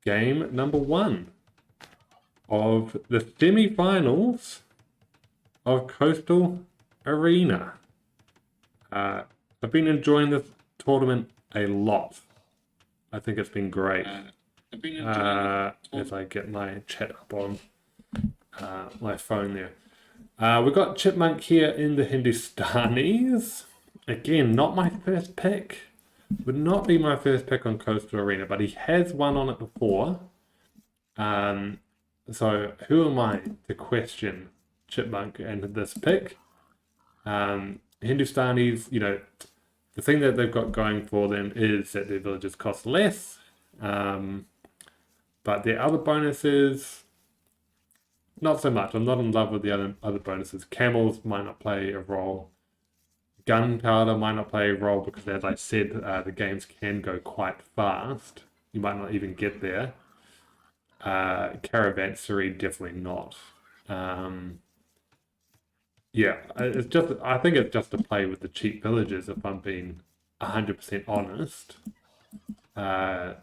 game number 1 of the semi-finals of Coastal Arena. I've been enjoying this tournament a lot. I think it's been great. As I get my chat up on my phone there. We've got Chipmunk here in the Hindustanis. Again, not my first pick. Would not be my first pick on Coastal Arena, but he has won on it before. So who am I to question Chipmunk and this pick? Hindustanis, you know, the thing that they've got going for them is that their villages cost less. But their other bonuses, not so much. I'm not in love with the other bonuses. Camels might not play a role. Gunpowder might not play a role because, as I said, the games can go quite fast. You might not even get there. Caravanserai, definitely not. Yeah, it's just. I think it's just to play with the cheap villages, if I'm being 100% honest.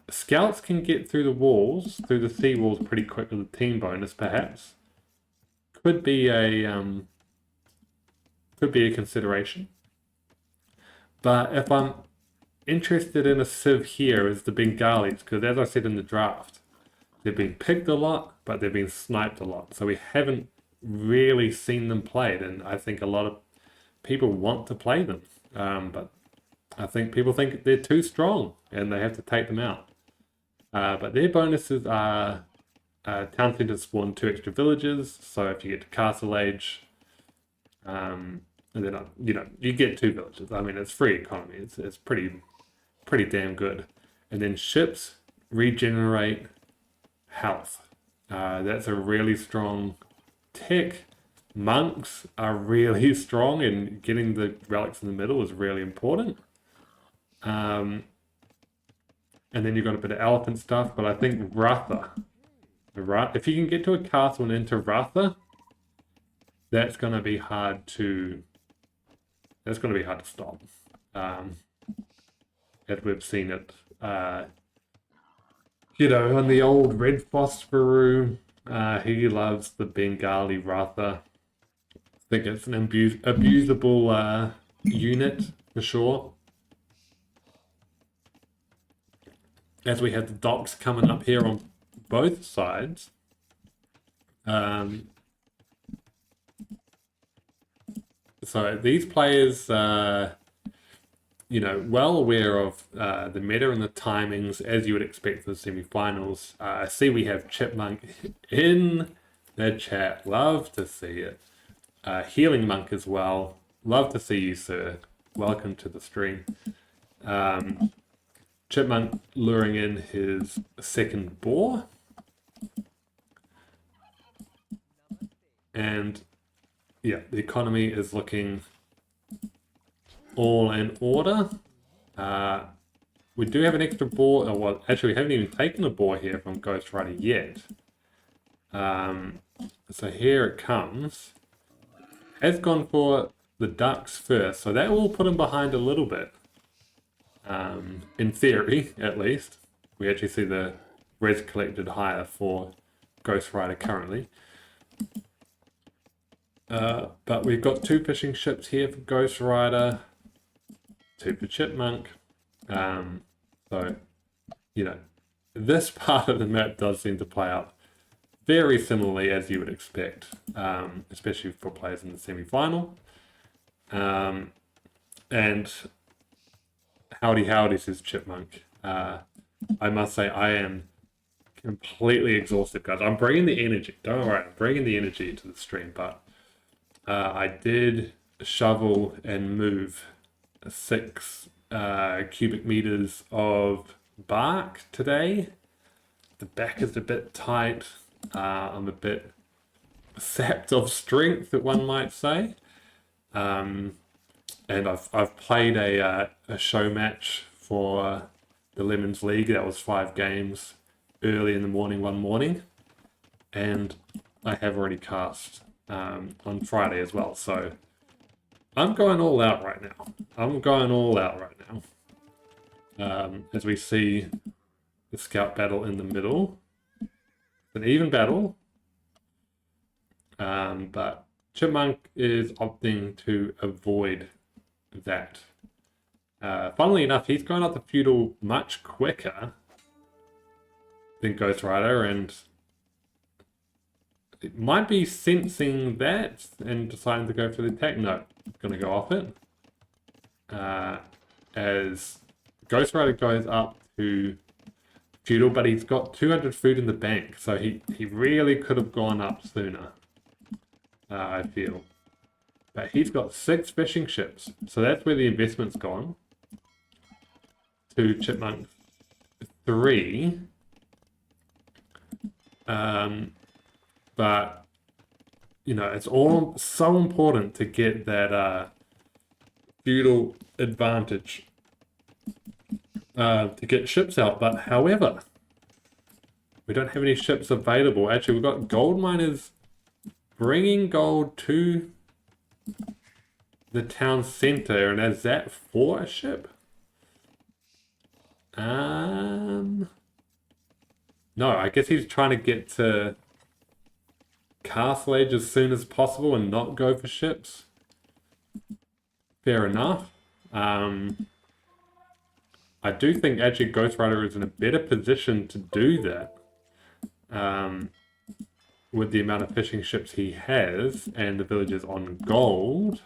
Scouts can get through the walls, through the sea walls pretty quick with a team bonus, perhaps. Could be a consideration. But if I'm interested in a civ here is the Bengalis, because as I said in the draft, they've been picked a lot, but they've been sniped a lot. So we haven't really seen them played, and I think a lot of people want to play them. But I think people think they're too strong and they have to take them out. But their bonuses are town centers spawn 2 extra villages. So if you get to Castle Age, and then you get 2 villages. I mean, it's free economy. It's pretty damn good. And then ships regenerate health. That's a really strong tech. Monks are really strong, and getting the relics in the middle is really important. And then you've got a bit of elephant stuff, but I think Ratha, if you can get to a castle and into Ratha, that's going to be hard to stop. As we've seen it, on the old Red Phosphorus, he loves the Bengali Ratha. I think it's an abusable unit for sure. As we have the docks coming up here on both sides. So these players are, well aware of the meta and the timings, as you would expect for the semi-finals. I see we have Chipmunk in the chat. Love to see it. Healing Monk as well. Love to see you, sir. Welcome to the stream. Chipmunk luring in his second boar. And yeah, the economy is looking all in order. We do have an extra boar. Well, actually, we haven't even taken a boar here from Ghostwriter yet. So here it comes. Has gone for the ducks first, so that will put him behind a little bit. In theory, at least. We actually see the res collected higher for Ghostwriter currently. But we've got 2 fishing ships here for Ghostwriter, 2 for Chipmunk. So, this part of the map does seem to play out very similarly as you would expect, especially for players in the semi-final. And howdy, says Chipmunk. I must say I am completely exhausted, guys. I'm bringing the energy. Don't worry, I'm bringing the energy to the stream, but I did shovel and move 6 cubic meters of bark today. The back is a bit tight. I'm a bit sapped of strength, that one might say. And I've played a show match for the Lemons League. That was 5 games early in the morning one morning, and I have already cast on Friday as well. So I'm going all out right now. As we see the scout battle in the middle. It's an even battle. But Chipmunk is opting to avoid that. Funnily enough, he's going up the feudal much quicker than Ghostwriter, and it might be sensing that and deciding to go for the attack. No, going to go off it. As Ghostwriter goes up to feudal, but he's got 200 food in the bank, so he really could have gone up sooner, I feel. But he's got 6 fishing ships, so that's where the investment's gone. To Chipmunk 3. But, you know, it's all so important to get that feudal advantage to get ships out. But however, we don't have any ships available. Actually, we've got gold miners bringing gold to the town center, and is that for a ship? No, I guess he's trying to get to Castle Age as soon as possible and not go for ships. Fair enough. I do think actually Ghostwriter is in a better position to do that. With the amount of fishing ships he has and the villages on gold.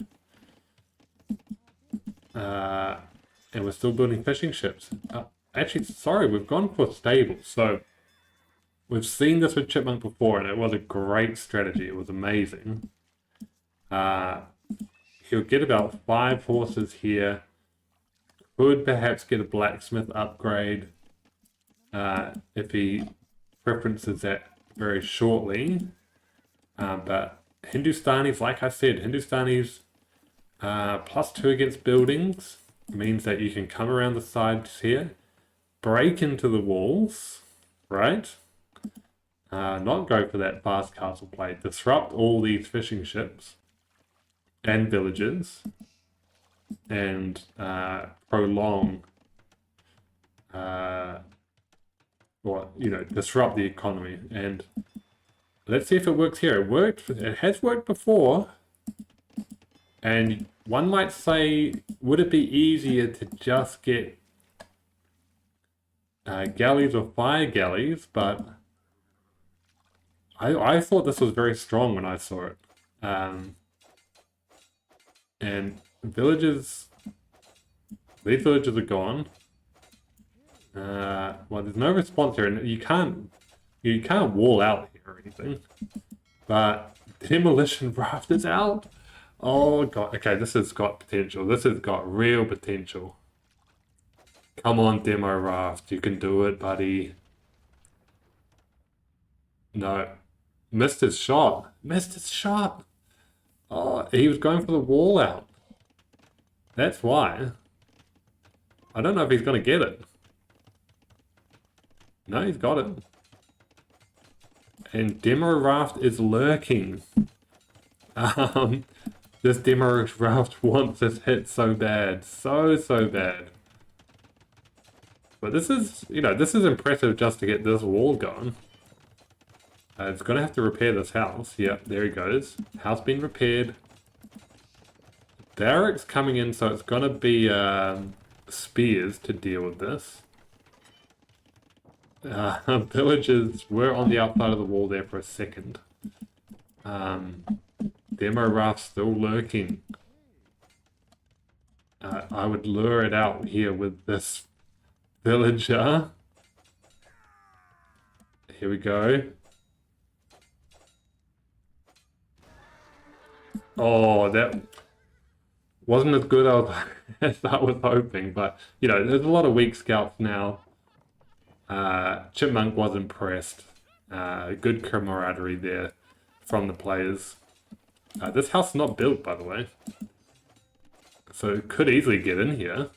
And we're still building fishing ships. Actually, sorry, we've gone for stables. So we've seen this with Chipmunk before, and it was a great strategy. It was amazing. He'll get about 5 horses here. Could perhaps get a blacksmith upgrade if he preferences that very shortly. But Hindustanis, like I said, Hindustanis +2 against buildings means that you can come around the sides here, break into the walls, right? Not go for that fast castle play, disrupt all these fishing ships and villages, and prolong, or, you know, disrupt the economy. And let's see if it works here. It worked, it has worked before, and one might say, would it be easier to just get galleys or fire galleys? But I thought this was very strong when I saw it. And villages, these villages are gone. Well, there's no response here, and you can't wall out here or anything. But demolition raft is out. Oh god, okay, this has got potential. This has got real potential. Come on, demo raft, you can do it, buddy. No, missed his shot. Missed his shot. Oh, he was going for the wall out. That's why. I don't know if he's going to get it. No, he's got it. And demo raft is lurking. This demo raft wants this hit so bad. So bad. But this is, you know, this is impressive just to get this wall going. It's going to have to repair this house. Yep, there he goes. House being repaired. Barracks coming in, so it's going to be spears to deal with this. Villagers were on the outside of the wall there for a second. Demo raft still lurking. I would lure it out here with this villager. Here we go. Oh, that wasn't as good as I was hoping, but you know, there's a lot of weak scouts now. Chipmunk was impressed. Good camaraderie there from the players. This house is not built, by the way, so it could easily get in here.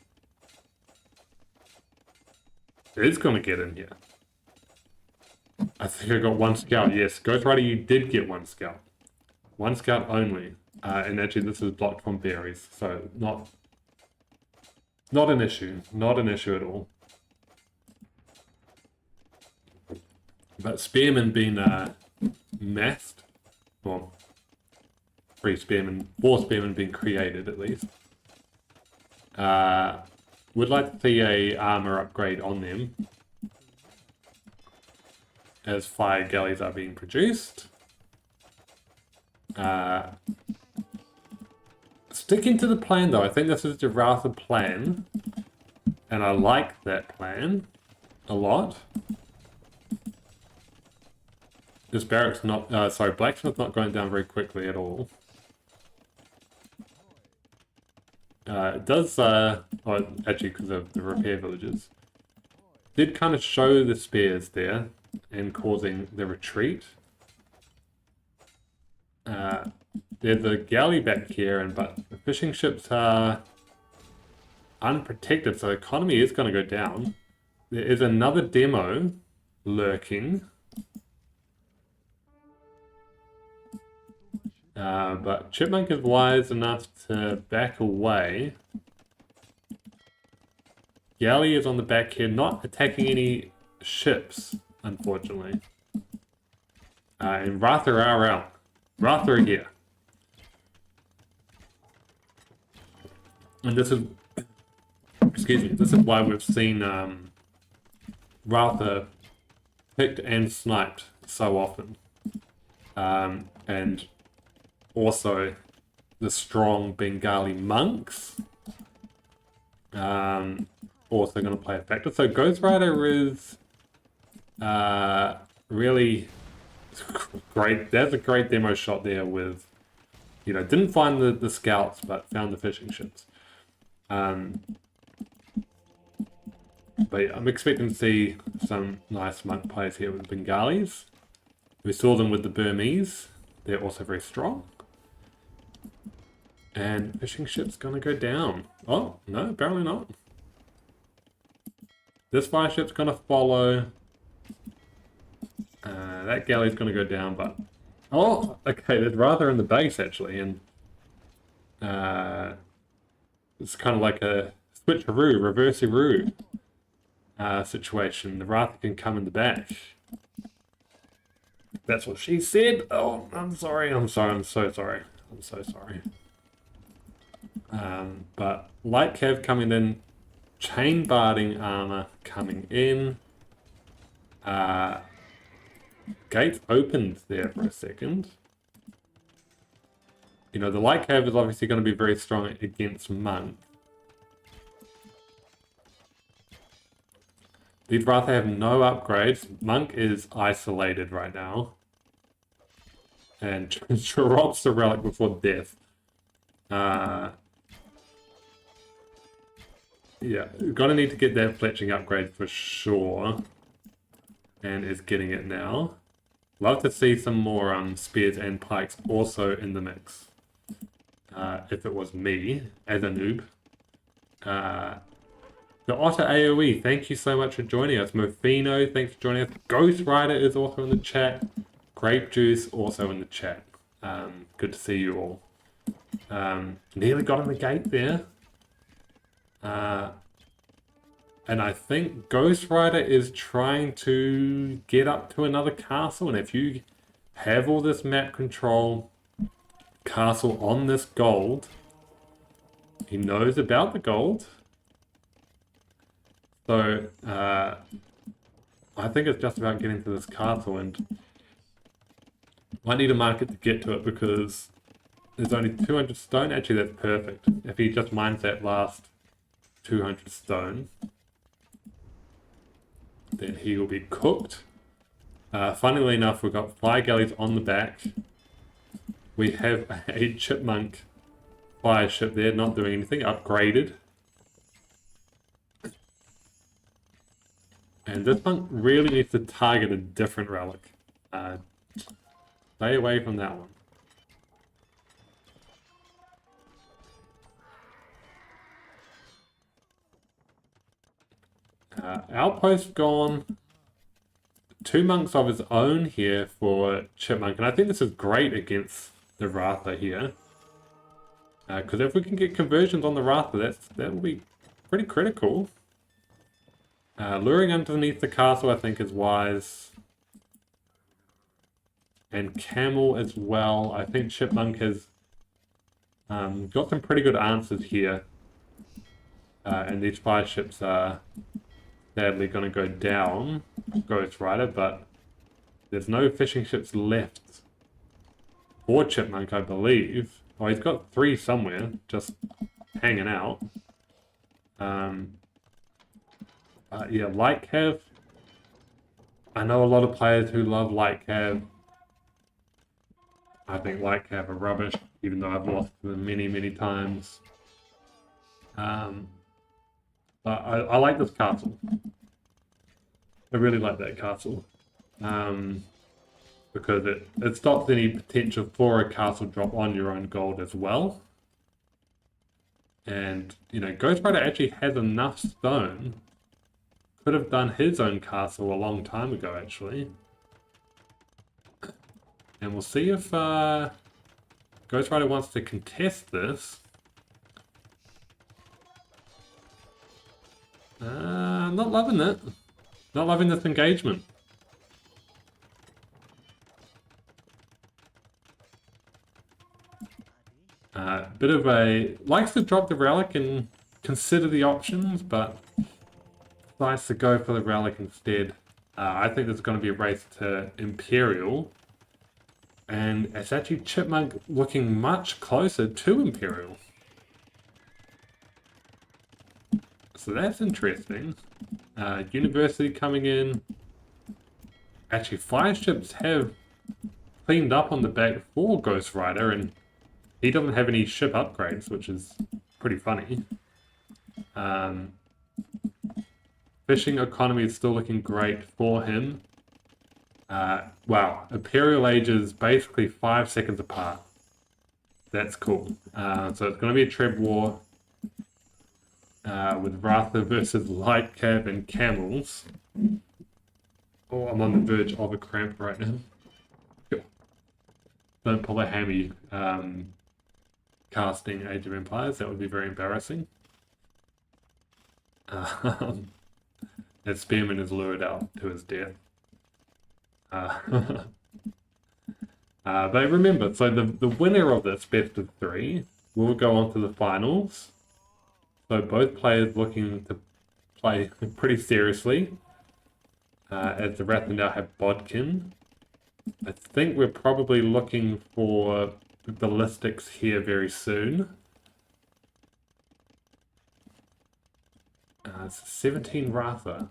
It is going to get in here. I think I got 1 scout. Yes, Ghostwriter, you did get 1 scout. 1 scout only. And actually this is blocked from berries, so not an issue. Not an issue at all. But spearmen being massed, or four spearmen being created at least. Would like to see a armor upgrade on them as fire galleys are being produced. Sticking to the plan though, I think this is the Ratha plan, and I like that plan a lot. This barracks not, blacksmith not going down very quickly at all. It does, actually because of the repair villages, did kind of show the spears there and causing the retreat. There's a galley back here, but the fishing ships are unprotected, so the economy is going to go down. There is another demo lurking. But Chipmunk is wise enough to back away. Galley is on the back here, not attacking any ships, unfortunately. And Ratha are out. Ratha are here. And this is, excuse me, this is why we've seen Ratha picked and sniped so often. And also the strong Bengali monks also going to play a factor. So Ghostwriter is really great. There's a great demo shot there with, didn't find the scouts, but found the fishing ships. But yeah, I'm expecting to see some nice monk players here with Bengalis. We saw them with the Burmese. They're also very strong. And fishing ship's gonna go down. Oh, no, apparently not. This fire ship's gonna follow. That galley's gonna go down, but... Oh, okay, there's Ratha in the base, actually, and... it's kind of like a switcheroo, reverse-eroo situation. The Ratha can come in the back. That's what she said. Oh, I'm so sorry. I'm so sorry. But light cav coming in, chain barding armor coming in. Gates opened there for a second. The light cav is obviously going to be very strong against monk. They'd rather have no upgrades. Monk is isolated right now. And drops the relic before death. Yeah, gonna need to get that fletching upgrade for sure. And is getting it now. Love to see some more spears and pikes also in the mix. If it was me, as a noob. The Otter AoE, thank you so much for joining us. Mofino, thanks for joining us. Ghostwriter is also in the chat. Grape Juice also in the chat. Good to see you all. Nearly got in the gate there. And I think Ghostwriter is trying to get up to another castle. And if you have all this map control, castle on this gold, he knows about the gold. So, I think it's just about getting to this castle, and might need a market to get to it because there's only 200 stone. Actually, that's perfect. If he just mines that last 200 stone, then he will be cooked. Funnily enough, we've got fire galleys on the back. We have a Chipmunk fire ship there, not doing anything, upgraded. And this one really needs to target a different relic. Stay away from that one. Outpost gone. 2 monks of his own here for Chipmunk. And I think this is great against the Ratha here. Because if we can get conversions on the Ratha, that will be pretty critical. Luring underneath the castle, I think, is wise. and camel as well. I think Chipmunk has got some pretty good answers here. And these 5 ships are sadly going to go down, Ghostwriter, but there's no fishing ships left for Chipmunk, I believe. Oh, he's got 3 somewhere, just hanging out. Yeah, light cav. I know a lot of players who love light cav. I think light cav are rubbish, even though I've lost them many, many times. But I like this castle. I really like that castle. Because it stops any potential for a castle drop on your own gold as well. And, you know, Ghostwriter actually has enough stone. Could have done his own castle a long time ago, actually. And we'll see if Ghostwriter wants to contest this. Not loving it. Not loving this engagement. Bit of a... likes to drop the relic and consider the options, but decides to go for the relic instead. I think there's going to be a race to Imperial. And it's actually Chipmunk looking much closer to Imperial. So that's interesting. University coming in. Actually, 5 ships have cleaned up on the back for Ghostwriter, and he doesn't have any ship upgrades, which is pretty funny. Fishing economy is still looking great for him. Wow, Imperial Age is basically 5 seconds apart. That's cool. So it's going to be a Treb war with Ratha versus Light Cav and Camels. Oh, I'm on the verge of a cramp right now. Don't pull a hammy casting Age of Empires. That would be very embarrassing. That Spearman is lured out to his death. But remember, so the winner of this best of 3 will go on to the finals. So both players looking to play pretty seriously. As the Ratha now have Bodkin. I think we're probably looking for ballistics here very soon. It's 17 Ratha.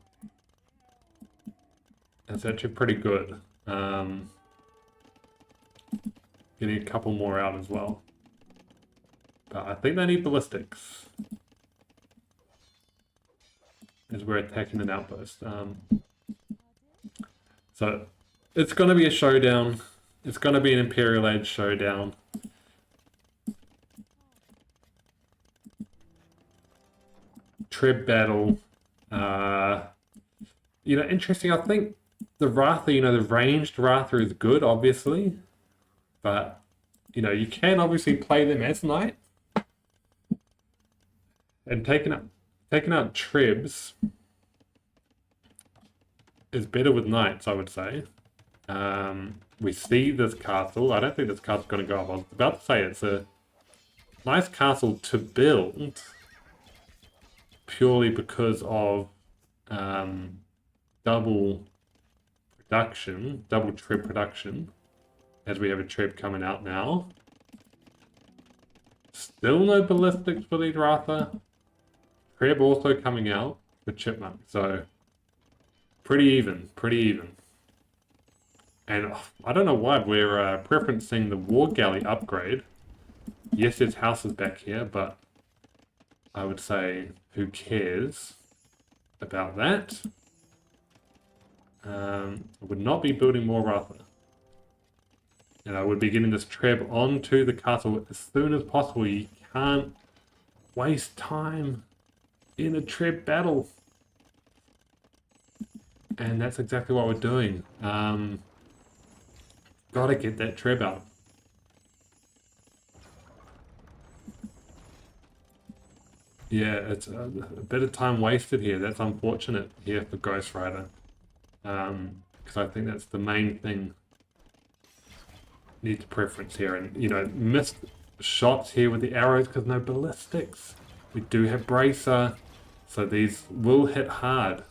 That's actually pretty good. Getting a couple more out as well. But I think they need ballistics. As we're attacking an outpost. So it's going to be a showdown. It's going to be an Imperial Age showdown. Treb battle. You know, interesting. I think the Ratha, you know, the ranged Ratha is good, obviously. But, you know, you can obviously play them as knight. And taking out Trebs is better with knights, I would say. We see this castle. I don't think this castle's going to go up. I was about to say it's a nice castle to build purely because of double Treb production, as we have a Treb coming out now. Still no ballistics for these Ratha. Treb also coming out for Chipmunk, so pretty even. And I don't know why we're preferencing the War Galley upgrade. Yes, there's houses back here, but I would say who cares about that? I would not be building more Ratha. And I would be getting this Treb onto the castle as soon as possible. You can't waste time in a Treb battle. And that's exactly what we're doing. Gotta get that Treb out. Yeah, it's a bit of time wasted here. That's unfortunate here for Ghostwriter. Because I think that's the main thing need to preference here. And, you know, missed shots here with the arrows because no ballistics. We do have bracer, so these will hit hard.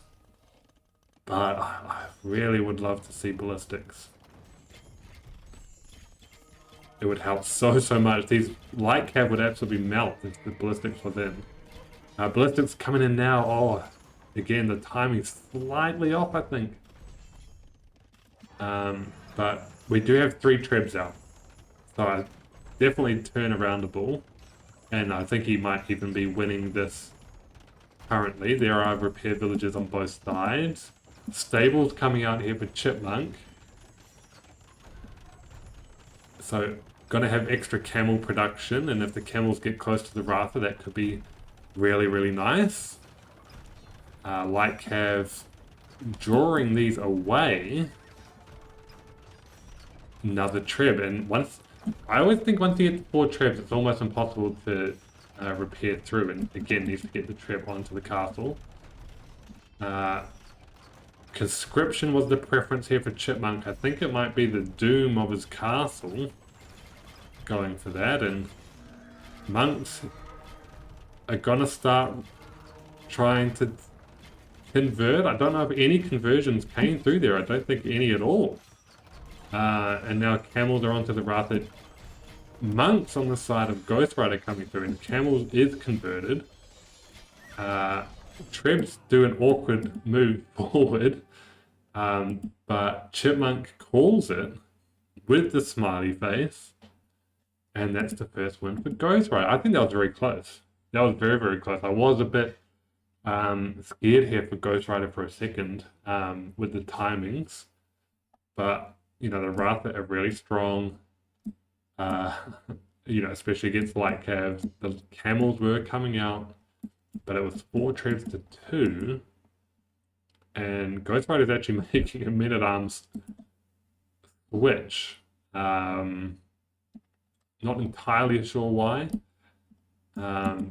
But I really would love to see ballistics. It would help so much. These light cav would absolutely melt if the ballistics was in. Ballistics coming in now. Oh, again, the timing's slightly off, I think. But we do have 3 trebs out. So I definitely turn around the ball. And I think he might even be winning this currently. There are repair villages on both sides. Stables coming out here for Chipmunk. So gonna have extra camel production, and if the camels get close to the Ratha, that could be really nice. Light Cav drawing these away. Another treb, and I always think once you get 4 trebs, it's almost impossible to repair through, and again needs to get the treb onto the castle. Conscription was the preference here for Chipmunk. I think it might be the doom of his castle going for that, and monks are gonna start trying to convert. I don't know if any conversions came through there. I don't think any at all. And now camels are onto the Ratha. Monks on the side of Ghostwriter coming through, and camels is converted. Trebs do an awkward move forward, but Chipmunk calls it with the smiley face, and that's the first win for Ghostwriter. I think that was very close. That was very close. I was a bit scared here for Ghostwriter for a second with the timings, but you know, the Ratha are really strong. You know, especially against light calves. The camels were coming out, but it was 4 trebs to 2. And Ghostwriter is actually making a men-at-arms switch. Not entirely sure why. But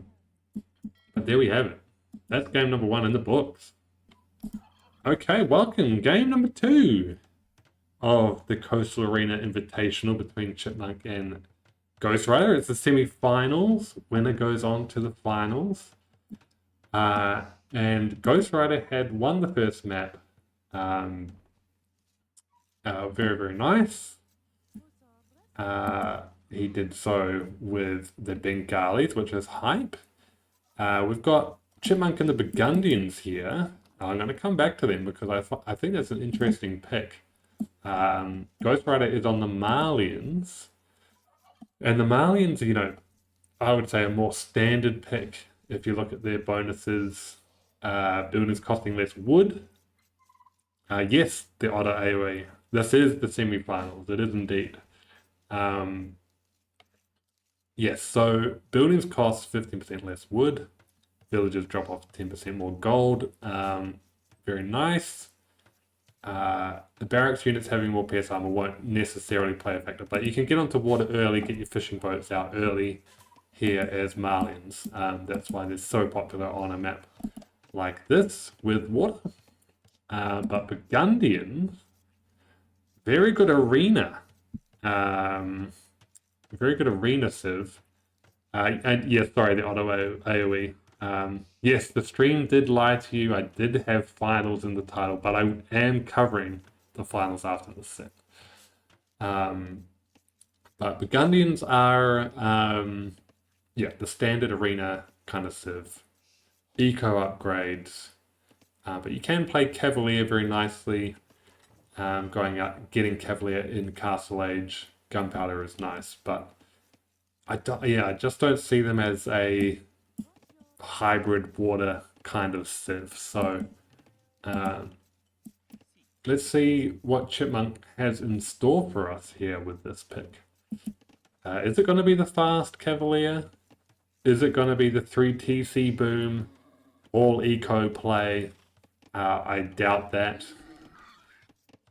there we have it. That's game number 1 in the books. Okay, welcome. Game number 2 of the Coastal Arena Invitational between Chipmunk and Ghostwriter. It's the semi-finals. Winner goes on to the finals. And Ghostwriter had won the first map. Very nice. He did so with the Bengalis, which is hype. We've got Chipmunk and the Burgundians here. I'm going to come back to them because I think that's an interesting pick. Ghostwriter is on the Malians. And the Malians, you know, I would say a more standard pick if you look at their bonuses. Buildings costing less wood. Yes, the Otter AoE. This is the semi-finals. It is indeed. Yes, so buildings cost 15% less wood. Villages drop off 10% more gold. Very nice. The barracks units having more PS armor won't necessarily play a factor, but you can get onto water early, get your fishing boats out early here as Malians. That's why they're so popular on a map like this with water. But Burgundians, very good arena. Very good arena civ. And yes, sorry, the auto AoE. Yes, the stream did lie to you. I did have finals in the title, but I am covering the finals after this set. But Burgundians are, yeah, the standard arena kind of civ. Eco upgrades. But you can play Cavalier very nicely. Going out, getting Cavalier in Castle Age. Gunpowder is nice, but I just don't see them as a hybrid water kind of civ. So let's see what Chipmunk has in store for us here with this pick. Is it going to be the fast Cavalier? Is it going to be the 3 TC boom? All eco play? I doubt that.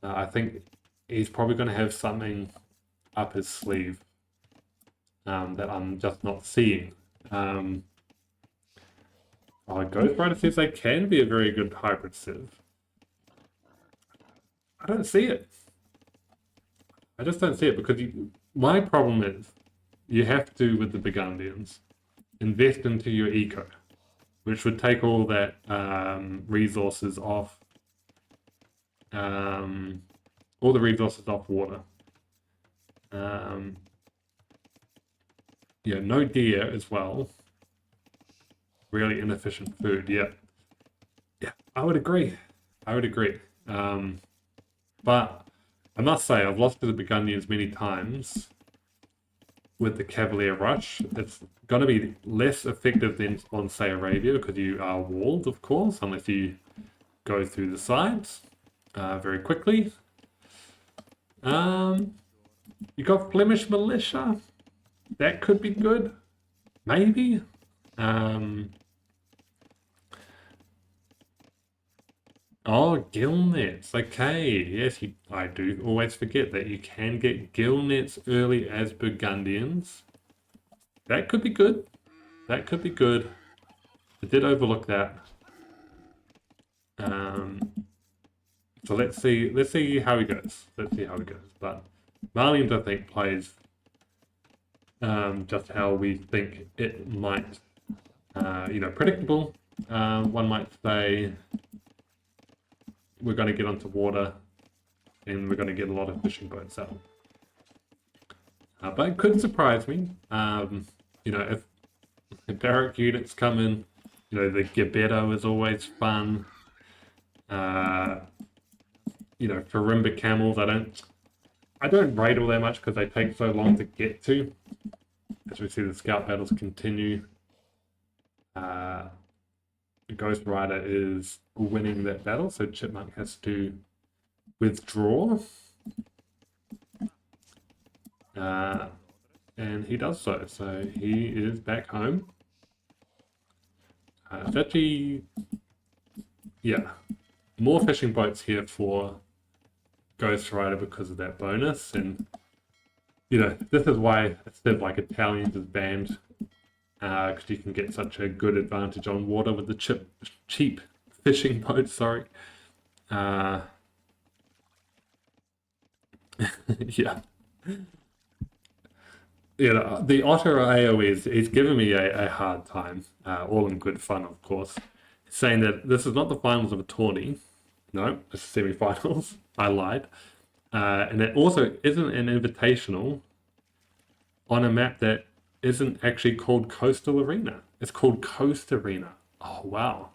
I think he's probably going to have something up his sleeve that I'm just not seeing. Ghostwriter says they can be a very good hybrid civ. I don't see it. I just don't see it because my problem is you have to, with the Burgundians, invest into your eco, which would take all that resources off, all the resources off water. Yeah, no deer as well. Really inefficient food. Yeah, yeah, I would agree. I would agree. But I must say, I've lost to the Burgundians many times with the Cavalier Rush. It's going to be less effective than on, say, Arabia, because you are walled, of course, unless you go through the sides very quickly. You got Flemish Militia. That could be good. Maybe. Oh, gill nets. Okay. Yes, I do always forget that you can get gill nets early as Burgundians. That could be good. That could be good. I did overlook that. So let's see how he goes. Let's see how he goes. But Marlians, I think, plays just how we think it might. Predictable. One might say we're going to get onto water and we're going to get a lot of fishing boats out. But it could surprise me. If barrack units come in, the Gibetto is always fun. Farimba camels, I don't raid all that much because they take so long to get to. As we see the scout battles continue. Ghostwriter is winning that battle, so Chipmunk has to withdraw. And he does so. So he is back home. It's actually, yeah, more fishing boats here for Ghostwriter because of that bonus. And, this is why instead of like Italians is banned, because you can get such a good advantage on water with the cheap fishing boats, sorry. Yeah. Yeah, the Otter AoE is giving me a hard time, all in good fun, of course. Saying that this is not the finals of a tourney. No, it's semi-finals. I lied. And it also isn't an invitational on a map that isn't actually called Coastal Arena. It's called Coast Arena. Oh, wow.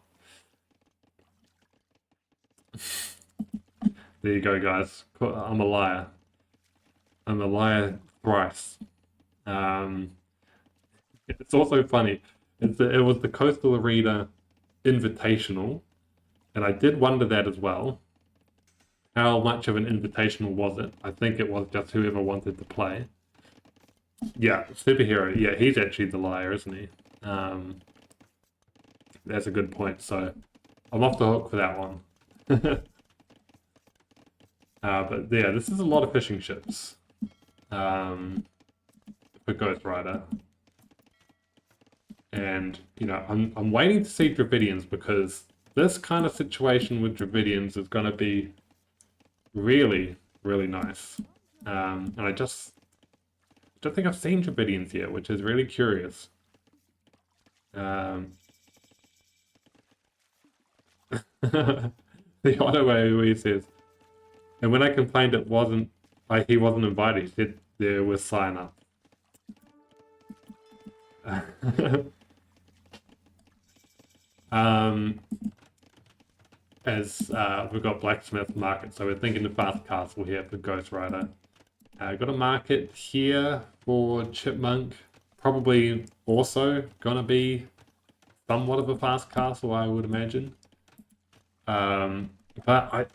There you go, guys. I'm a liar. I'm a liar thrice. It's also funny. It was the Coastal Arena Invitational, and I did wonder that as well. How much of an invitational was it? I think it was just whoever wanted to play. Yeah, superhero. Yeah, he's actually the liar, isn't he? That's a good point. So I'm off the hook for that one. But yeah, this is a lot of fishing ships for Ghostwriter. And, I'm waiting to see Dravidians because this kind of situation with Dravidians is going to be really, really nice. And I just don't think I've seen Dravidians yet, which is really curious. The Otto AoE says, and when I complained he wasn't invited, he said there was sign up. We've got Blacksmith Market, so we're thinking the Fast Castle here for Ghostwriter. Got a market here for Chipmunk. Probably also gonna be somewhat of a fast castle, I would imagine. But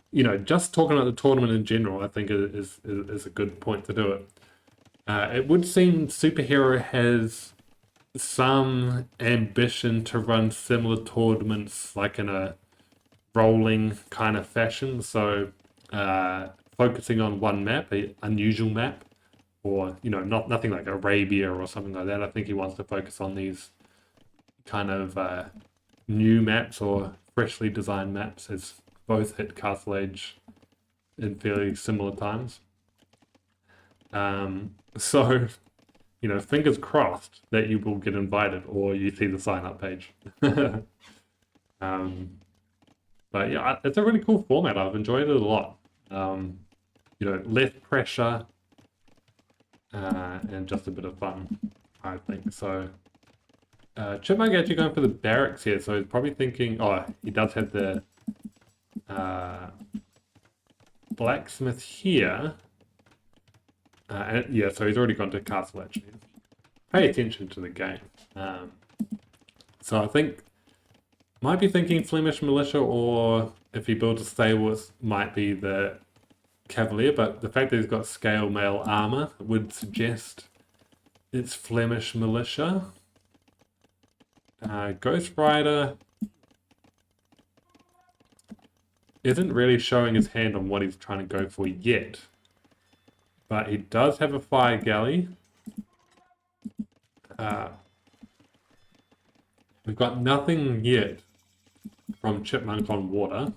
just talking about the tournament in general, I think it is a good point to do it. It would seem Superhero has some ambition to run similar tournaments, like in a rolling kind of fashion. So focusing on one map, an unusual map, or nothing like Arabia or something like that. I think he wants to focus on these kind of new maps or freshly designed maps, as both hit Castle Age in fairly similar times. So, you know, fingers crossed that you will get invited or you see the sign up page. um, but yeah, it's a really cool format. I've enjoyed it a lot. You know, less pressure and just a bit of fun, I think. So, Chipmunk actually going for the barracks here, so he's probably thinking, oh, he does have the blacksmith here. And yeah, so he's already gone to castle actually. Pay attention to the game. So I think might be thinking Flemish militia, or if he builds a stable, it might be the cavalier. But the fact that he's got scale mail armor would suggest it's Flemish militia. Ghostwriter isn't really showing his hand on what he's trying to go for yet, but he does have a fire galley. We've got nothing yet from Chipmunk on water.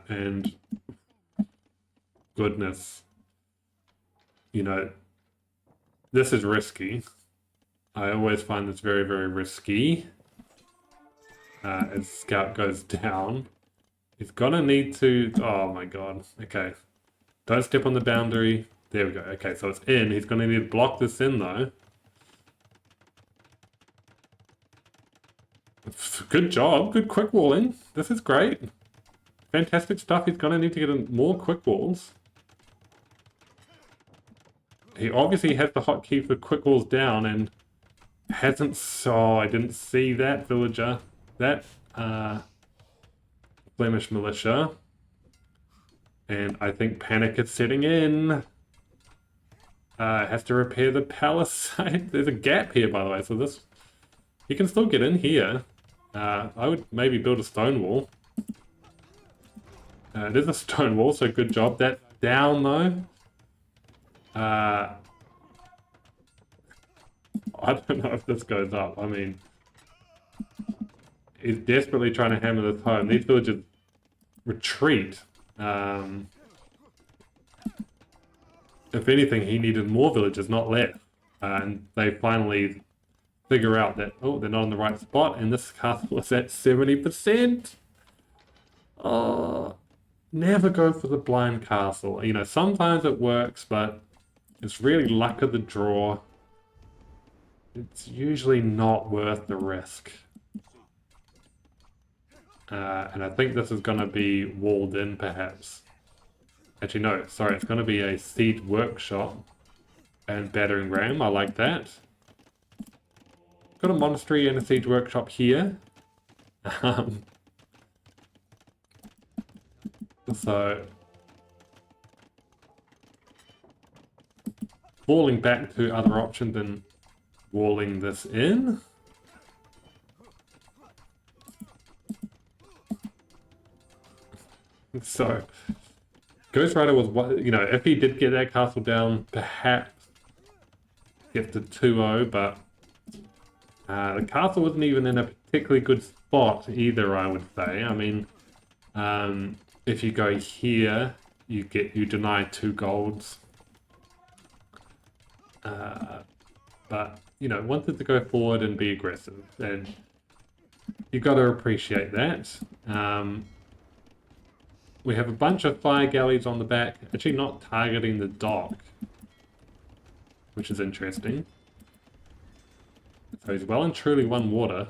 And goodness, you know, this is risky. I always find this very, very risky. As Scout goes down, he's gonna need to, oh my god, okay. Don't step on the boundary. There we go. Okay, so it's in. He's gonna need to block this in though. Good job. Good quick walling. This is great. Fantastic stuff. He's gonna need to get in more quick walls. He obviously has the hotkey for quick walls down and hasn't. So I didn't see that villager. That Flemish militia. And I think panic is setting in. Has to repair the palisade. There's a gap here, by the way, so this... You can still get in here. I would maybe build a stone wall. It is a stone wall, so good job. That's down, though. I don't know if this goes up. I mean... He's desperately trying to hammer this home. These villagers retreat. If anything, he needed more villagers, not less. And they finally figure out that, oh, they're not in the right spot, and this castle is at 70%. Oh, never go for the blind castle. You know, sometimes it works, but it's really luck of the draw. It's usually not worth the risk. And I think this is going to be walled in, perhaps. Actually, no, sorry, it's going to be a siege workshop and battering ram. I like that. Got a monastery and a siege workshop here. So, falling back to other options than walling this in. So, Ghostwriter was, you know, if he did get that castle down, perhaps get to 2-0, but the castle wasn't even in a particularly good spot either, I would say. I mean, if you go here, you deny 2 golds. But, you know, wanted to go forward and be aggressive, and you got to appreciate that. We have a bunch of fire galleys on the back, actually not targeting the dock, which is interesting. So he's well and truly won water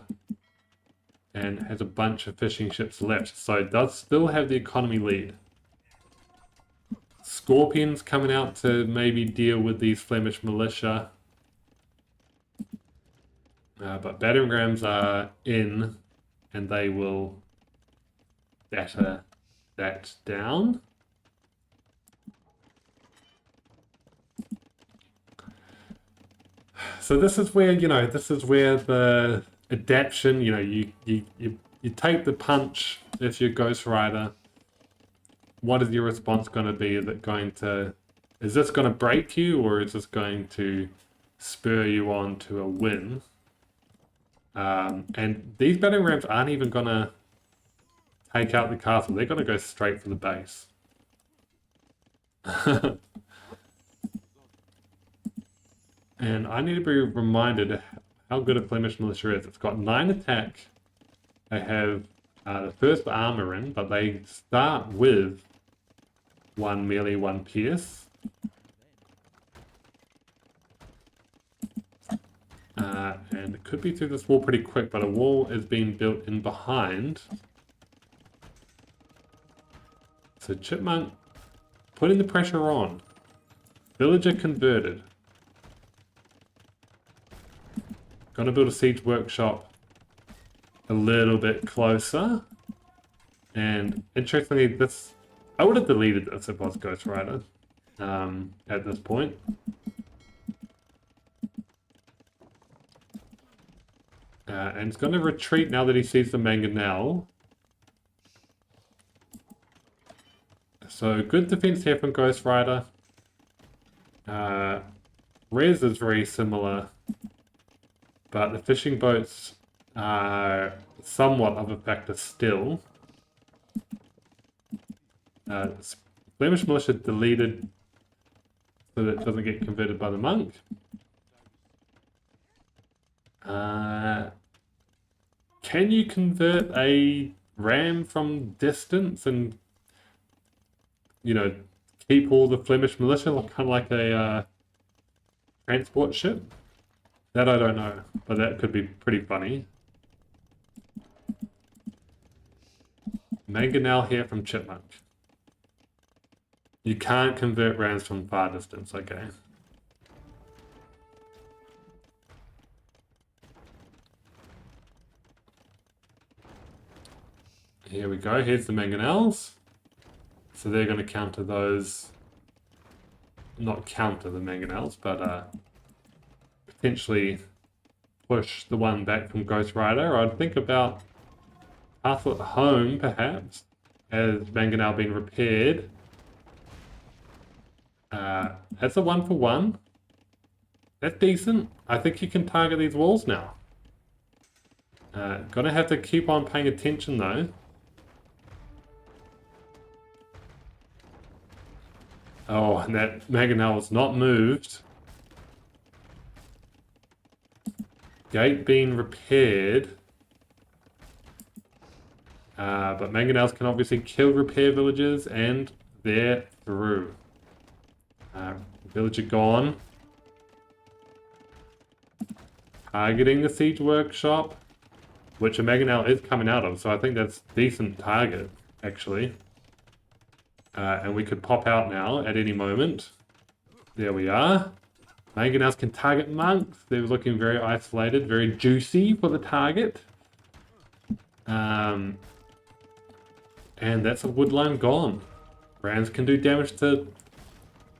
and has a bunch of fishing ships left, so it does still have the economy lead. Scorpions coming out to maybe deal with these Flemish militia. But battering rams are in, and they will batter that down. So this is where, you know, this is where the adaptation, you know, you take the punch if you're Ghostwriter. What is your response going to be? Is this going to break you, or is this going to spur you on to a win? And these battering rams aren't even going to take out the castle. They're going to go straight for the base. And I need to be reminded how good a Flemish militia is. It's got 9 attack. They have the first armor in, but they start with 1 melee, 1 pierce. And it could be through this wall pretty quick, but a wall is being built in behind. So Chipmunk putting the pressure on. Villager converted. Gonna build a siege workshop a little bit closer. And interestingly, this I would have deleted this if I was Ghostwriter at this point. And he's going to retreat now that he sees the mangonel. So good defense here from Ghostwriter. Res is very similar, but the fishing boats are somewhat of a factor still. Flemish militia deleted so that it doesn't get converted by the monk. Can you convert a ram from distance and, you know, keep all the Flemish militia, kind of like a transport ship? That I don't know, but that could be pretty funny. Mangonel here from Chipmunk. You can't convert rams from far distance, okay. Here we go, here's the mangonels. So they're going to counter those, not counter the mangonels, but potentially push the one back from Ghostwriter. I'd think about castle at home, perhaps, as mangonel being repaired. That's a 1-for-1. That's decent. I think you can target these walls now. Gonna have to keep on paying attention though. Oh, and that mangonel is not moved. Gate being repaired. But mangonels can obviously kill repair villagers, and they're through. Villager gone. Targeting the siege workshop, which a mangonel is coming out of, so I think that's a decent target, actually. And we could pop out now at any moment. There we are. Mangonels can target monks. They're looking very isolated, very juicy for the target. And that's a woodline gone. Rams can do damage to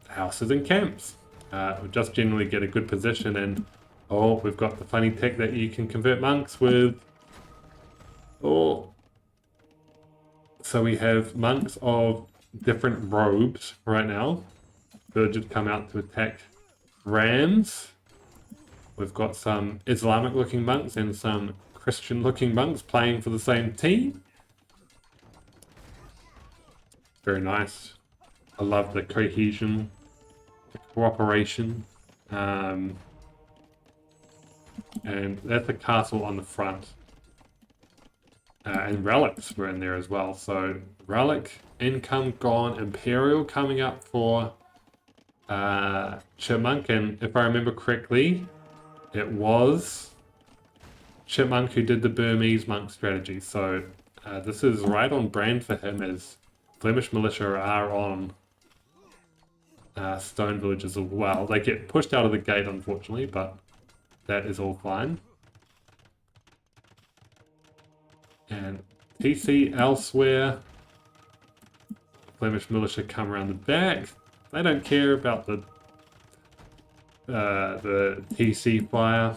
houses and camps. We just generally get a good position, and oh, we've got the funny tech that you can convert monks with. Oh, so we have monks of different robes right now. Villagers come out to attack rams. We've got some Islamic looking monks and some Christian looking monks playing for the same team. Very nice. I love the cohesion, the cooperation. And that's a castle on the front. And relics were in there as well. So relic income gone, Imperial coming up for Chipmunk, and if I remember correctly, it was Chipmunk who did the Burmese monk strategy. So this is right on brand for him, as Flemish militia are on stone villages as well. They get pushed out of the gate, unfortunately, but that is all fine. And TC elsewhere. Flemish militia come around the back. They don't care about the TC fire.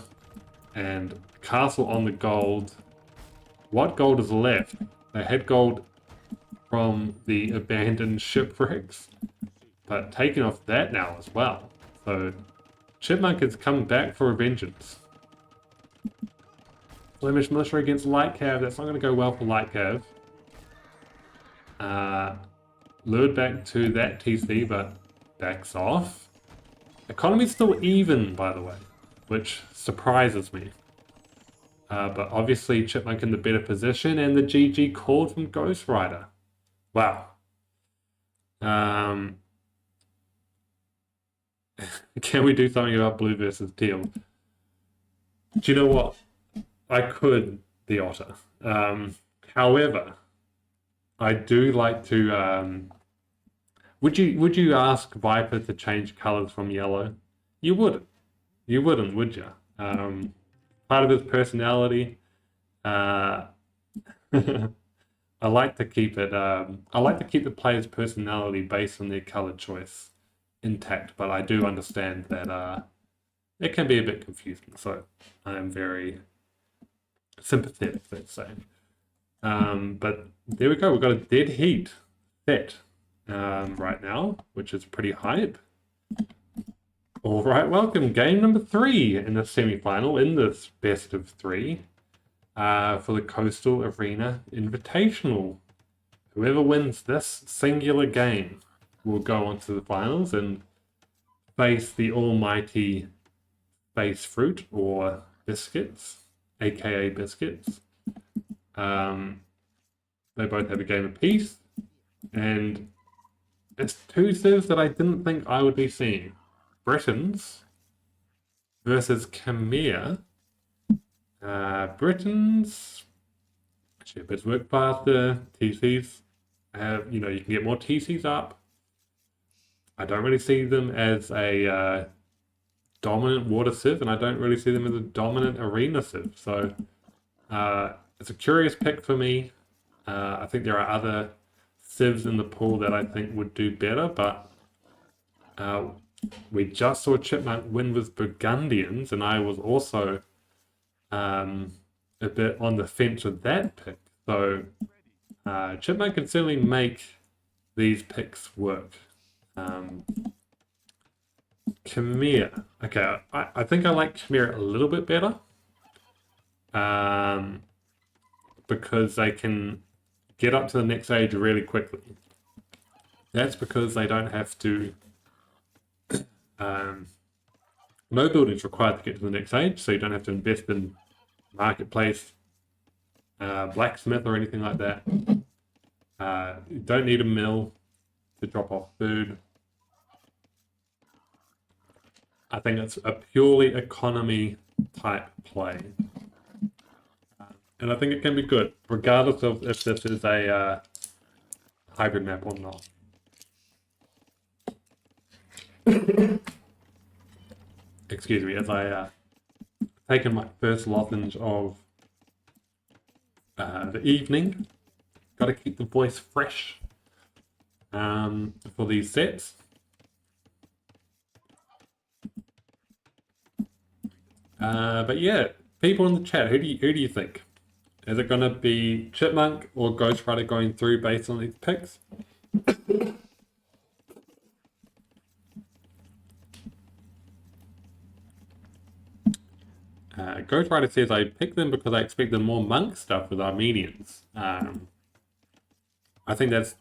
And castle on the gold. What gold is left? They had gold from the abandoned shipwrecks, but taking off that now as well. So Chipmunk has come back for a vengeance. Flemish militia against Light Cav. That's not going to go well for Light Cav. lured back to that TC, but backs off. Economy's still even, by the way, which surprises me. But obviously Chipmunk in the better position, and the GG called from Ghostwriter. Wow. Can we do something about blue versus teal? Do you know what? I could, the otter. However, I do like to. Would you ask Viper to change colors from yellow? You wouldn't. You wouldn't, would you? Part of his personality. I like to keep it. I like to keep the player's personality based on their color choice intact, but I do understand that it can be a bit confusing. So I am very sympathetic, let's say. But there we go. We've got a dead heat set right now, which is pretty hype. All right, welcome. Game number 3 in the semi-final in this best of 3 for the Coastal Arena Invitational. Whoever wins this singular game will go on to the finals and face the almighty Space Fruit or Biscuits, aka Biscuits. They both have a game apiece, and it's two Civs that I didn't think I would be seeing. Britons versus Khmer. Britons shepherds work faster. TCs have, you can get more TCs up. I don't really see them as a dominant water Civ, and I don't really see them as a dominant arena Civ. So it's a curious pick for me. I think there are other Civs in the pool that I think would do better, but we just saw Chipmunk win with Burgundians, and I was also a bit on the fence with that pick. So Chipmunk can certainly make these picks work. Khmer. Okay, I think I like Khmer a little bit better. Because they can get up to the next age really quickly. That's because they don't have to... no building is required to get to the next age, so you don't have to invest in marketplace, blacksmith or anything like that. You don't need a mill to drop off food. I think it's a purely economy type play. And I think it can be good, regardless of if this is a hybrid map or not. Excuse me, as I taken my first lozenge of the evening. Got to keep the voice fresh for these sets. But yeah, people in the chat, who do you think? Is it going to be Chipmunk or Ghostwriter going through based on these picks? Ghostwriter says, I picked them because I expected more monk stuff with Armenians. I think that's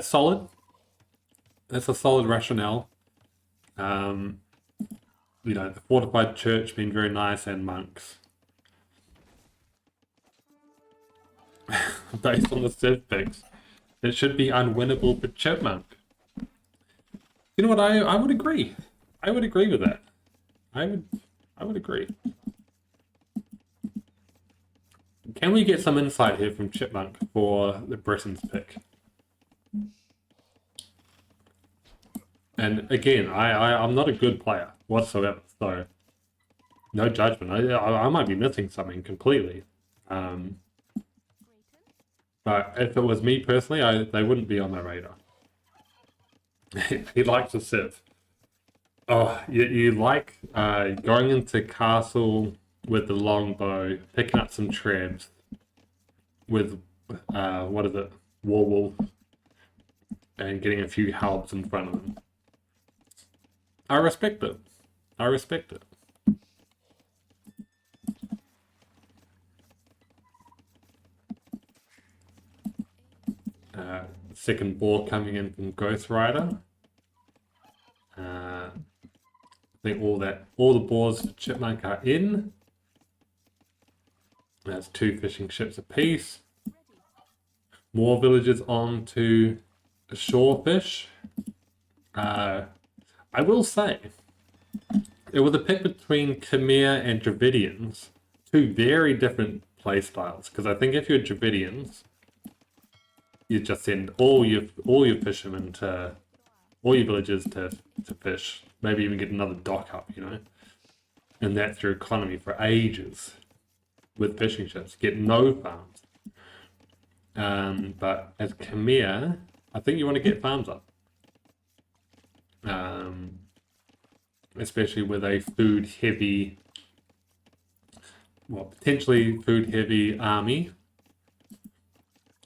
solid. That's a solid rationale. The fortified church being very nice and monks. Based on the Civ picks, it should be unwinnable for Chipmunk. You know what? I would agree. I would agree with that. I would agree. Can we get some insight here from Chipmunk for the Britons pick? And again, I'm not a good player whatsoever, so no judgment. I might be missing something completely. But if it was me personally, they wouldn't be on my radar. He likes to Civ. Oh, you like going into castle with the longbow, picking up some trebs with, what is it, Warwolf, and getting a few halbs in front of them. I respect it. I respect it. Second ball coming in from Ghostwriter. I think all the boars for Chipmunk are in. That's 2 fishing ships apiece. More villagers on to shorefish. I will say, it was a pick between Khmer and Dravidians, 2 very different play styles. Because I think if you're Dravidians, you just send all your fishermen to, all your villagers to fish. Maybe even get another dock up, you know. And that's your economy for ages with fishing ships. Get no farms. But as Khmer, I think you want to get farms up. Especially with a food-heavy, well, potentially food-heavy army.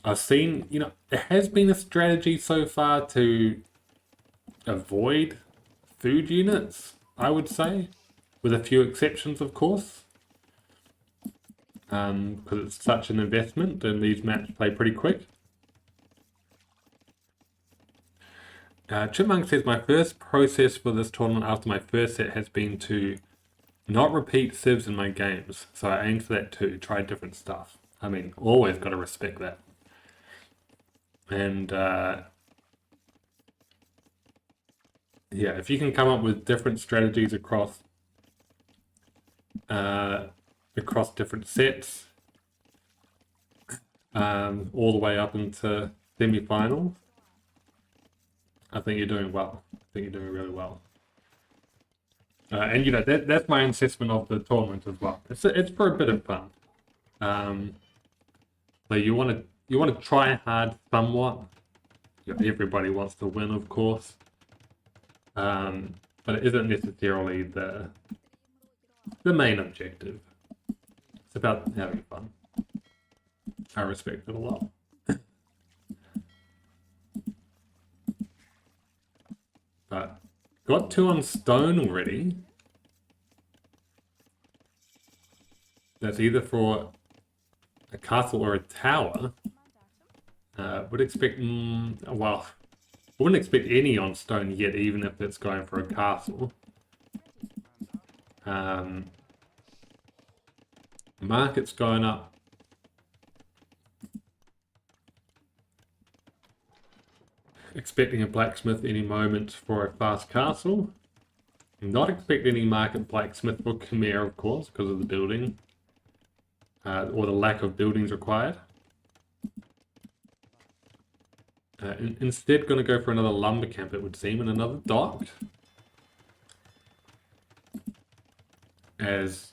I've seen, you know, there has been a strategy so far to avoid food units, I would say, with a few exceptions, of course. Because it's such an investment and these maps play pretty quick. Chipmunk says, my first process for this tournament after my first set has been to not repeat Civs in my games. So I aim for that too, try different stuff. I mean, always got to respect that. And yeah, if you can come up with different strategies across different sets, all the way up into semi-finals, I think you're doing well. I think you're doing really well. And you know, that's my assessment of the tournament as well. It's for a bit of fun. So you want to try hard somewhat. You know, everybody wants to win, of course. But it isn't necessarily the main objective. It's about having fun. I respect it a lot. But got 2 on stone already. That's either for a castle or a tower. Would expect, well, I wouldn't expect any on stone yet, even if it's going for a castle. Market's going up. Expecting a blacksmith any moment for a fast castle. Not expecting any market blacksmith for Khmer, of course, because of the building. Or the lack of buildings required. Instead, going to go for another lumber camp, it would seem, and another dock. As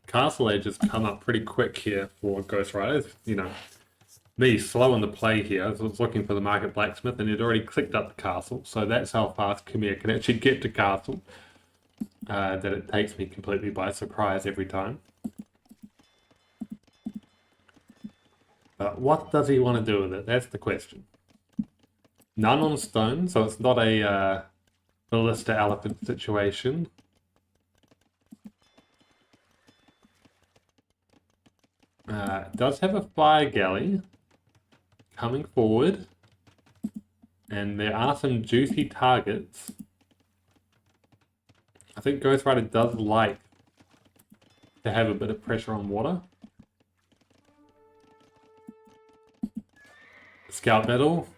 castle ages come up pretty quick here for Ghostwriters. You know, me slow on the play here. I was looking for the market blacksmith and he'd already clicked up the castle. So that's how fast Khmer can actually get to castle. That it takes me completely by surprise every time. But what does he want to do with it? That's the question. None on stone, so it's not a ballista elephant situation. It does have a fire galley coming forward, and there are some juicy targets. I think Ghostwriter does like to have a bit of pressure on water. Scout medal,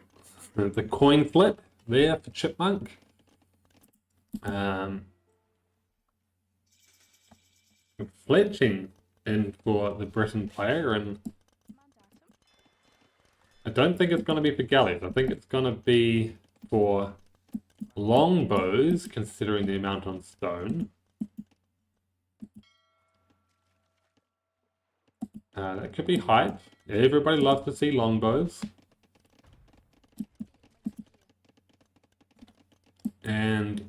the coin flip there for Chipmunk. Fletching in for the Britain player, and I don't think it's going to be for galleys. I think it's going to be for longbows, considering the amount on stone. That could be hype. Everybody loves to see longbows. And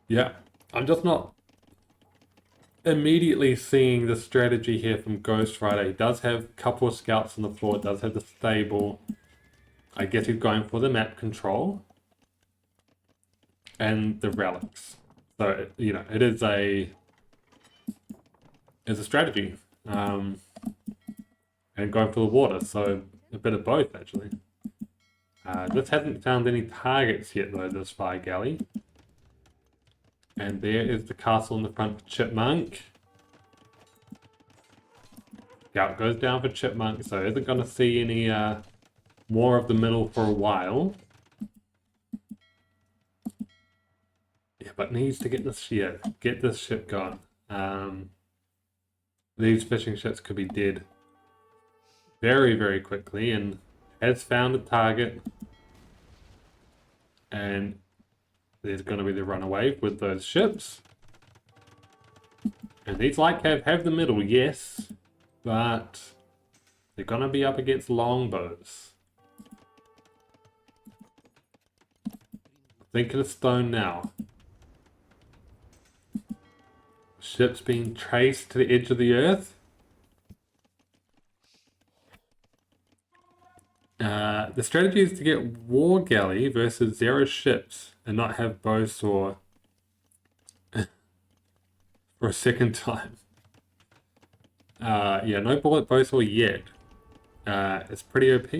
yeah, I'm just not immediately seeing the strategy here from Ghostwriter. He does have a couple of scouts on the floor, does have the stable. I guess he's going for the map control and the relics. So, you know, it is a strategy. And going for the water, so a bit of both actually. This hasn't found any targets yet though, this fire galley. And there is the castle in the front for Chipmunk. Scout goes down for Chipmunk, so isn't going to see any more of the middle for a while. Yeah, but needs to get this ship going. These fishing ships could be dead very, very quickly, and has found a target. And there's going to be the runaway with those ships. And these light cav have the middle, yes, but they're going to be up against longbows. Think of the stone now. Ships being traced to the edge of the earth. The strategy is to get war galley versus 0 ships and not have bowsaw for a second time. Yeah, no bullet bowsaw yet. It's pretty OP.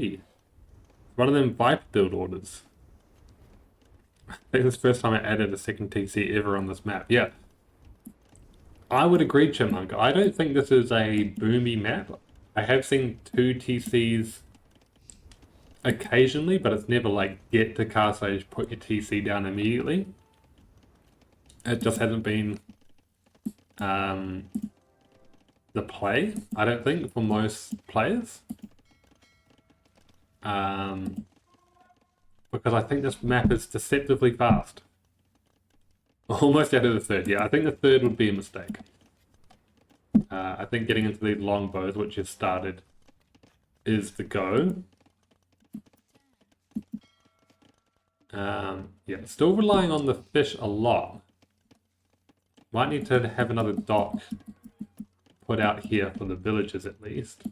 One of them Viper build orders. I think it's the first time I added a second TC ever on this map. Yeah. I would agree, Chipmunk. I don't think this is a boomy map. I have seen 2 TCs occasionally, but it's never like get to castle age, put your TC down immediately. It just hasn't been the play, I don't think, for most players. Because I think this map is deceptively fast. Almost out of the third, yeah. I think the third would be a mistake. I think getting into these longbows, which you've started, is the go. Yeah, still relying on the fish a lot. Might need to have another dock put out here for the villagers at least.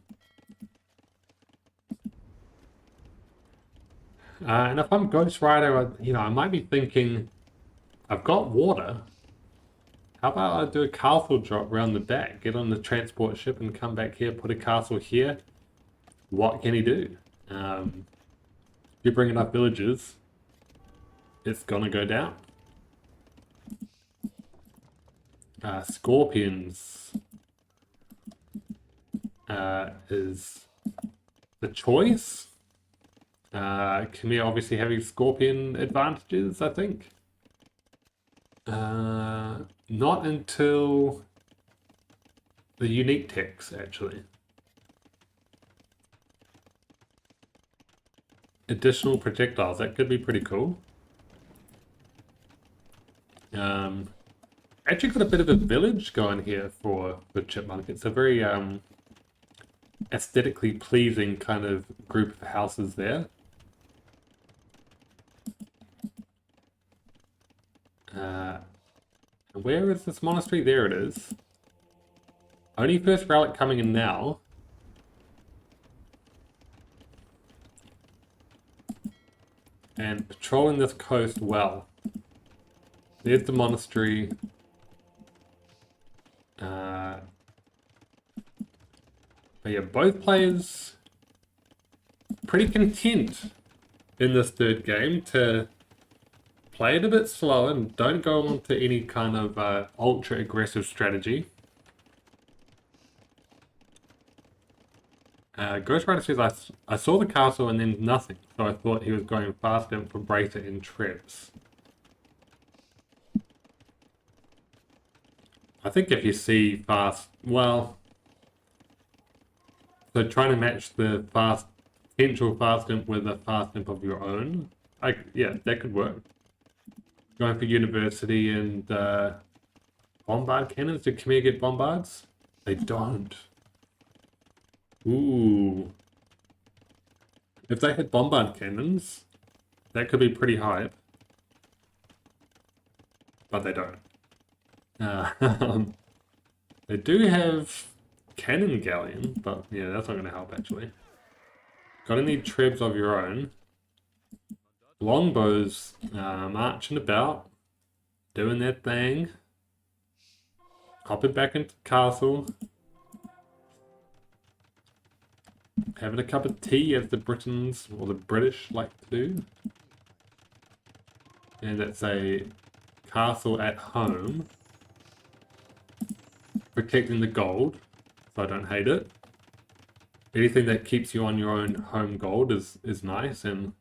And if I'm Ghostwriter, I might be thinking, I've got water. How about I do a castle drop around the back, get on the transport ship and come back here, put a castle here. What can he do? If you bring enough villagers, it's gonna go down. Scorpions is the choice. Khmer obviously having scorpion advantages, I think. Not until the unique techs, actually. Additional projectiles, that could be pretty cool. Actually got a bit of a village going here for Chipmunk. It's a very aesthetically pleasing kind of group of houses there. Where is this monastery? There it is. Only first relic coming in now. And patrolling this coast well. There's the monastery. But yeah, both players pretty content in this third game to play it a bit slower and don't go on to any kind of ultra aggressive strategy. Ghostwriter says, I saw the castle and then nothing, so I thought he was going fast in for Bracer and Trebs. I think if you see fast, well, so trying to match the potential fast imp with a fast imp of your own, yeah, that could work. Going for university and bombard cannons. Do Khmer get bombards? They don't. Ooh. If they had bombard cannons, that could be pretty hype. But they don't. They do have cannon galleon, but yeah, that's not going to help actually. Gotta need trebs of your own. Longbows marching about, doing their thing. Hopping back into the castle. Having a cup of tea, as the Britons or the British like to do. And it's a castle at home. Protecting the gold, so I don't hate it. Anything that keeps you on your own home gold is nice and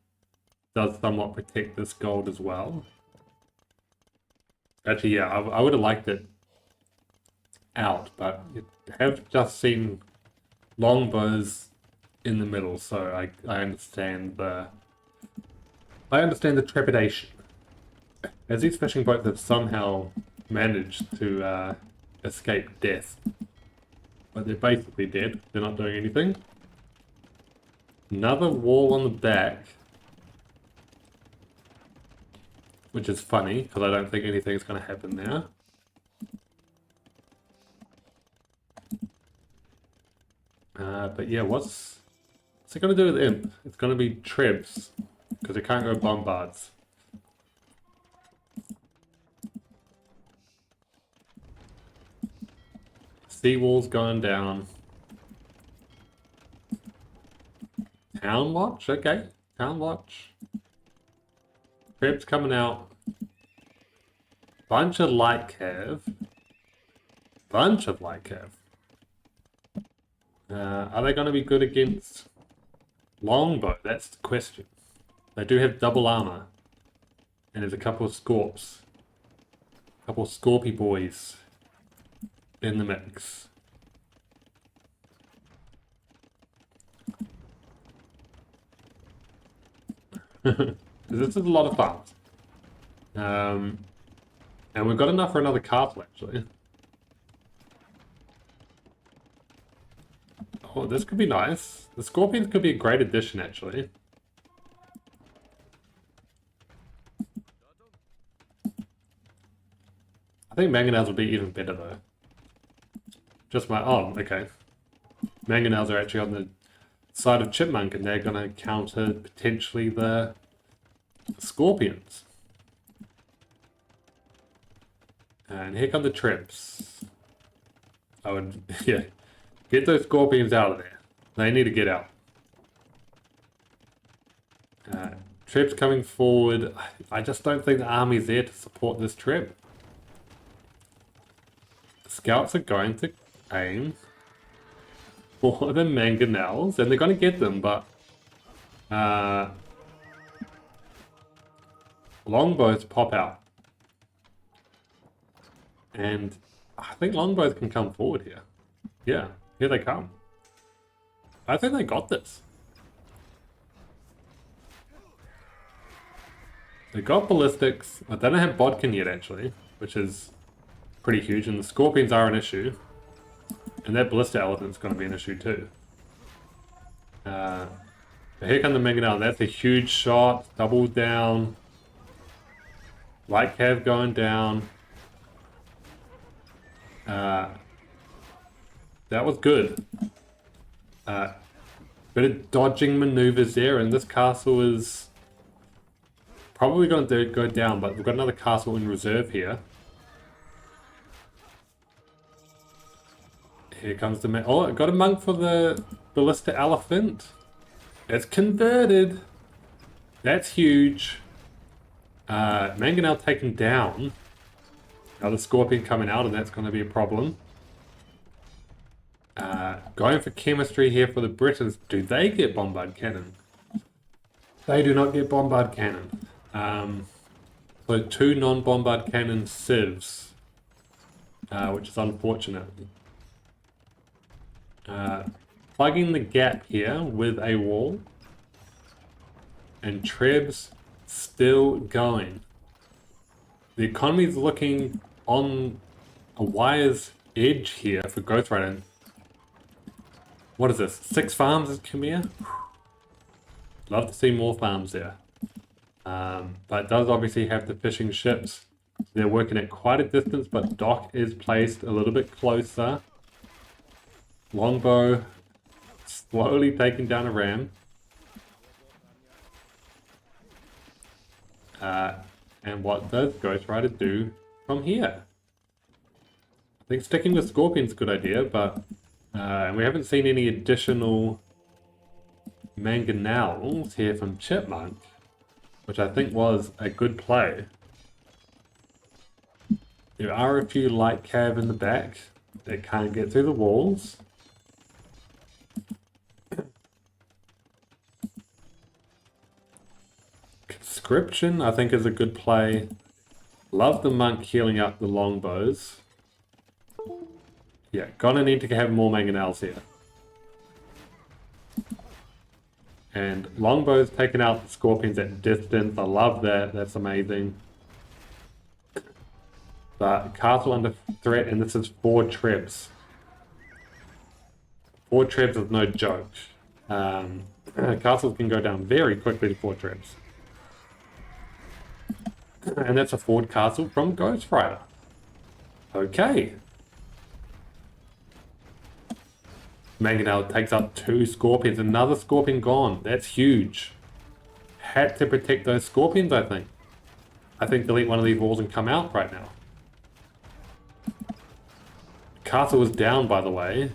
does somewhat protect this gold as well. Actually, yeah, I would have liked it out, but you have just seen longbows in the middle, so I understand the trepidation. As these fishing boats have somehow managed to escape death, but they're basically dead. They're not doing anything. Another wall on the back, which is funny because I don't think anything's going to happen there. But yeah, what's it going to do with Imp? It's going to be Trebs, because it can't go Bombards. Seawall's going down. Town Watch? Okay. Town Watch. Trebs coming out. Bunch of light cav. Bunch of light cav. Are they going to be good against longbow? That's the question. They do have double armor. And there's a couple of Scorps. A couple of Scorpy boys in the mix. This is a lot of farms. And we've got enough for another castle, actually. Oh, this could be nice. The Scorpions could be a great addition, actually. I think Mangonels will be even better, though. Just my... Oh, okay. Mangonels are actually on the side of Chipmunk, and they're going to counter, potentially, the Scorpions. And here come the Trebs. I would... Yeah. Get those Scorpions out of there. They need to get out. Trebs coming forward. I just don't think the army's there to support this Treb. Scouts are going to aim for the Mangonels, and they're going to get them, but longbows pop out. And I think longbows can come forward here. Yeah. Here they come. I think they got this. They got ballistics. They don't have bodkin yet, actually, which is pretty huge. And the Scorpions are an issue. And that ballista elephant's going to be an issue too. But here come the Mangonel. That's a huge shot. Double down. Light cav going down. That was good. Bit of dodging maneuvers there, and this castle is probably going to go down, but we've got another castle in reserve here. Here comes the man. Oh, I got a monk for the ballista elephant. It's converted. That's huge. Mangonel taken down. Now the Scorpion coming out, and that's going to be a problem. Going for chemistry here for the Britons. Do they get bombard cannon? They do not get bombard cannon. So 2 non-bombard cannon Civs, which is unfortunate. Plugging the gap here with a wall. And Trebs still going. The economy is looking on a wire's edge here for Ghostwriter. What is this? 6 farms at Khmer? Love to see more farms there. But it does obviously have the fishing ships. They're working at quite a distance, but dock is placed a little bit closer. Longbow slowly taking down a ram. And what does Ghostwriter do from here? I think sticking with Scorpion's a good idea, but and we haven't seen any additional mangonels here from Chipmunk, which I think was a good play. There are a few light cav in the back that can't get through the walls. Conscription, I think, is a good play. Love the monk healing up the longbows. Yeah, gonna need to have more mangonels here. And longbows taking out the scorpions at distance. I love that. That's amazing. But castle under threat, and this is 4 trebs. 4 trebs is no joke. Castles can go down very quickly to 4 trebs. And that's a forward castle from Ghostwriter. Okay. Mangonel takes up 2 scorpions. Another scorpion gone. That's huge. Had to protect those scorpions, I think. I think delete one of these walls and come out right now. Castle was down, by the way.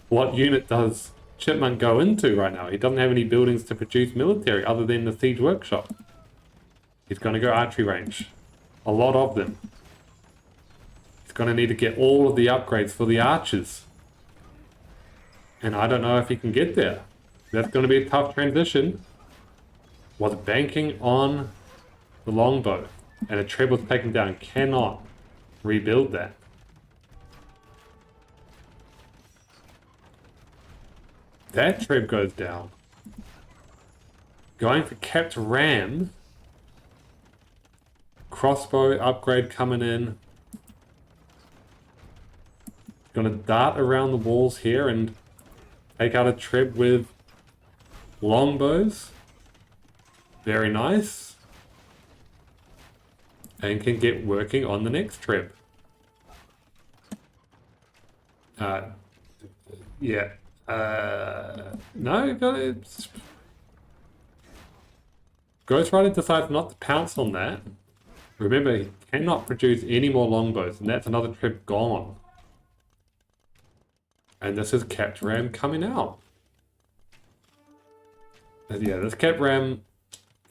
What unit does Chipmunk go into right now? He doesn't have any buildings to produce military other than the siege workshop. He's going to go archery range. A lot of them. He's going to need to get all of the upgrades for the archers. And I don't know if he can get there. That's going to be a tough transition. Was banking on the longbow. And a treb was taken down. Cannot rebuild that. That treb goes down. Going for capped ram. Crossbow upgrade coming in. Gonna dart around the walls here and take out a treb with longbows. Very nice. And can get working on the next treb. Yeah. No, it's... Ghostwriter decides not to pounce on that. Remember, he cannot produce any more longbows, and that's another treb gone. And this is capped ram coming out. And yeah, this capped ram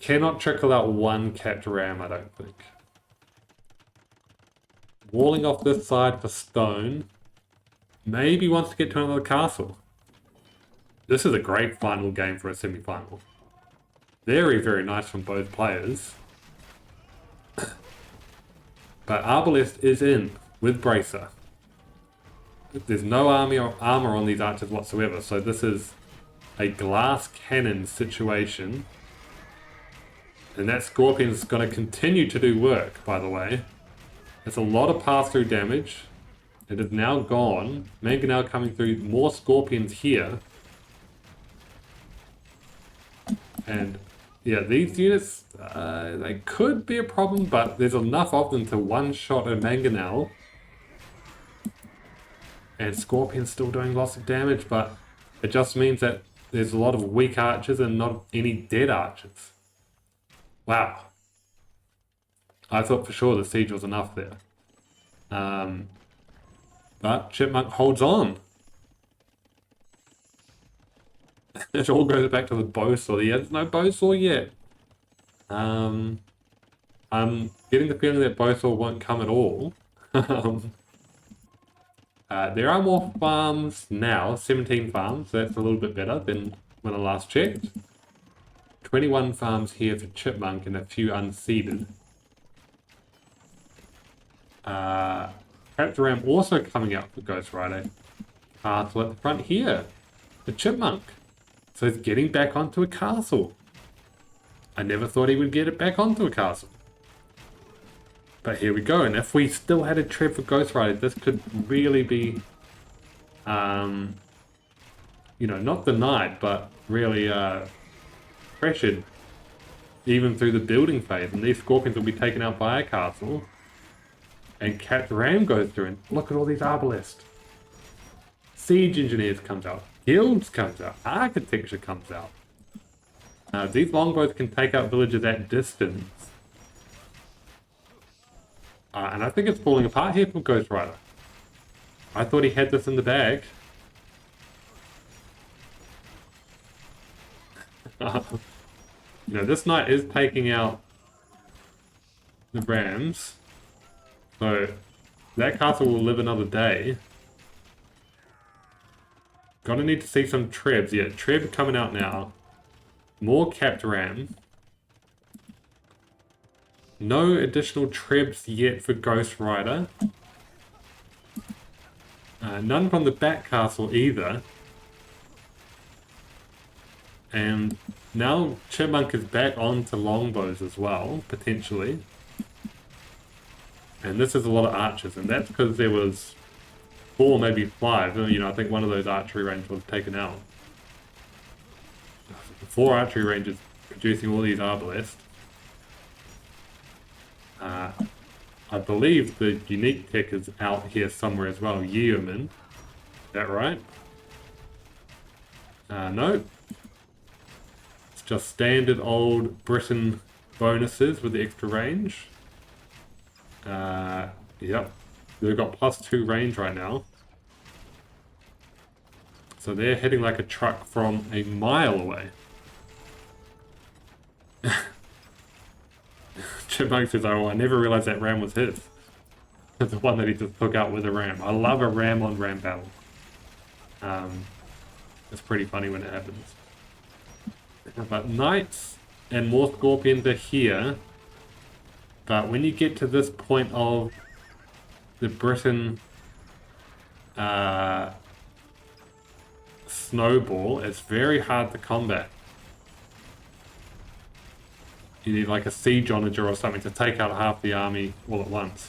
cannot trickle out one capped ram, I don't think. Walling off this side for stone. Maybe wants to get to another castle. This is a great final game for a semi-final. Very, very nice from both players. But Arbalest is in with Bracer. There's no armor on these archers whatsoever, so this is a glass cannon situation. And that Scorpion's going to continue to do work, by the way. It's a lot of pass-through damage. It is now gone. Mangonel coming through, more Scorpions here. And yeah, these units, they could be a problem, but there's enough of them to one-shot a Mangonel. And Scorpion's still doing lots of damage, but it just means that there's a lot of weak archers and not any dead archers. Wow. I thought for sure the siege was enough there. But Chipmunk holds on. It all goes back to the bowsaw. He has no bowsaw yet. I'm getting the feeling that bowsaw won't come at all. There are more farms now, 17 farms. That's a little bit better than when I last checked. 21 farms here for Chipmunk and a few unseeded. Capture Ram also coming out for Ghostwriter. Castle at the front here for Chipmunk. So he's getting back onto a castle. I never thought he would get it back onto a castle. But here we go, and if we still had a treb for Ghostwriter, this could really be, you know, not denied, but really pressured even through the building phase. And these Scorpions will be taken out by a castle. And Cat Ram goes through, and look at all these Arbalest. Siege Engineers comes out. Guilds comes out. Architecture comes out. These longbows can take out villages at distance. And I think it's falling apart here for Ghostwriter. I thought he had this in the bag. This knight is taking out the rams. So that castle will live another day. Gonna need to see some trebs. Yeah, treb coming out now. More capped ram. No additional trebs yet for Ghostwriter. None from the back castle either. And now Chipmunk is back onto longbows as well, potentially. And this is a lot of archers, and that's because there was 4, maybe 5. I think one of those archery ranges was taken out. 4 archery ranges producing all these arbalists. I believe the unique tech is out here somewhere as well. Yeoman. Is that right? No. It's just standard old Britain bonuses with the extra range. Yep. They've got +2 range right now. So they're heading like a truck from a mile away. Chipmunk says, oh, I never realized that ram was his. The one that he just took out with a ram. I love a ram on ram battle. It's pretty funny when it happens. But knights and more scorpions are here. But when you get to this point of the Britain snowball, it's very hard to combat. You need like a siege onager or something to take out half the army all at once.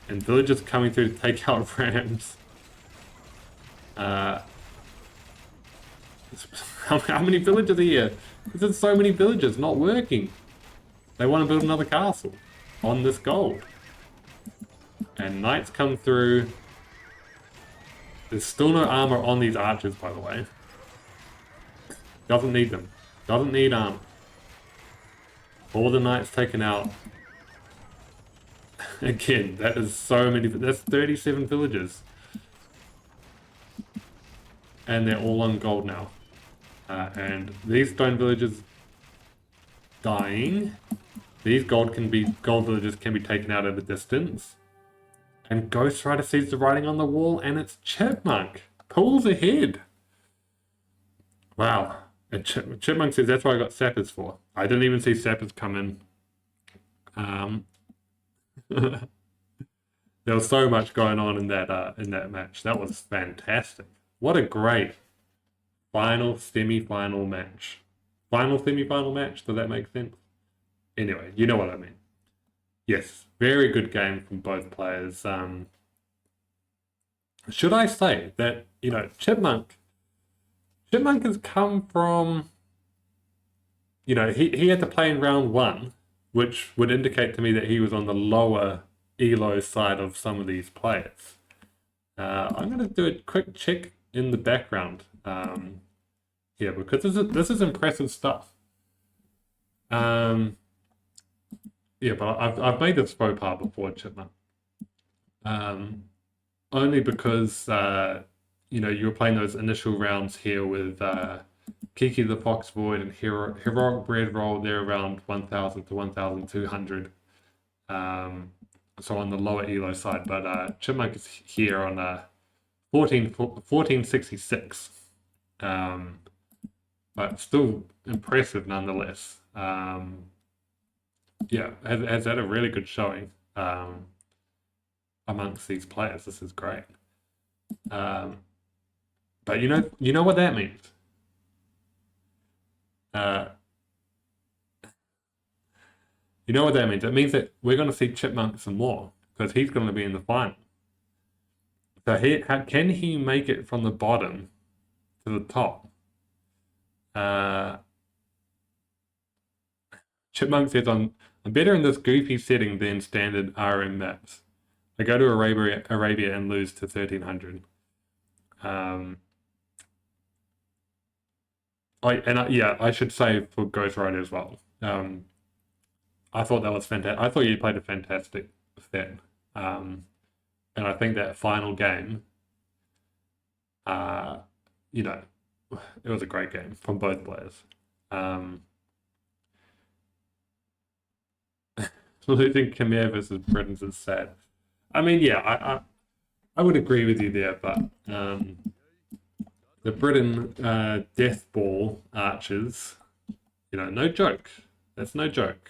And villagers coming through to take out rams. How many villagers are here? There's so many villagers not working. They want to build another castle on this gold. And knights come through. There's still no armor on these archers, by the way. Doesn't need them. Doesn't need armor. All the knights taken out. Again, that is so many. That's 37 villagers. And they're all on gold now. And these stone villagers dying. These gold villagers can be taken out at a distance. And Ghostwriter sees the writing on the wall, and it's Chipmunk. Pulls ahead. Wow. And Chipmunk says that's what I got sappers for. I didn't even see sappers come in. There was so much going on in that match. That was fantastic. What a great final semi-final match. Final semi-final match? Does that make sense? Anyway, you know what I mean. Yes, very good game from both players. Should I say that, Chipmunk has come from, he had to play in round 1, which would indicate to me that he was on the lower elo side of some of these players. I'm going to do a quick check in the background here, because this is impressive stuff. Yeah, but I've made this faux pas before, Chipmunk. Only because, you were playing those initial rounds here with Kiki the Fox Void and Heroic Bread Roll. They're around 1,000 to 1,200. So on the lower elo side, but Chipmunk is here on 1466. But still impressive nonetheless. Yeah, has had a really good showing amongst these players. This is great. But you know what that means. You know what that means? It means that we're going to see Chipmunk some more, because he's going to be in the final. So can he make it from the bottom to the top? Chipmunk says, I'm better in this goofy setting than standard RM maps. I go to Arabia and lose to 1300. I should say for Ghostwriter as well. I thought that was fantastic. I thought you played a fantastic set. And I think that final game, you know, it was a great game from both players. Losing Khmer versus Britons is sad. I mean, yeah, I would agree with you there, but the Britain death ball archers, no joke. That's no joke.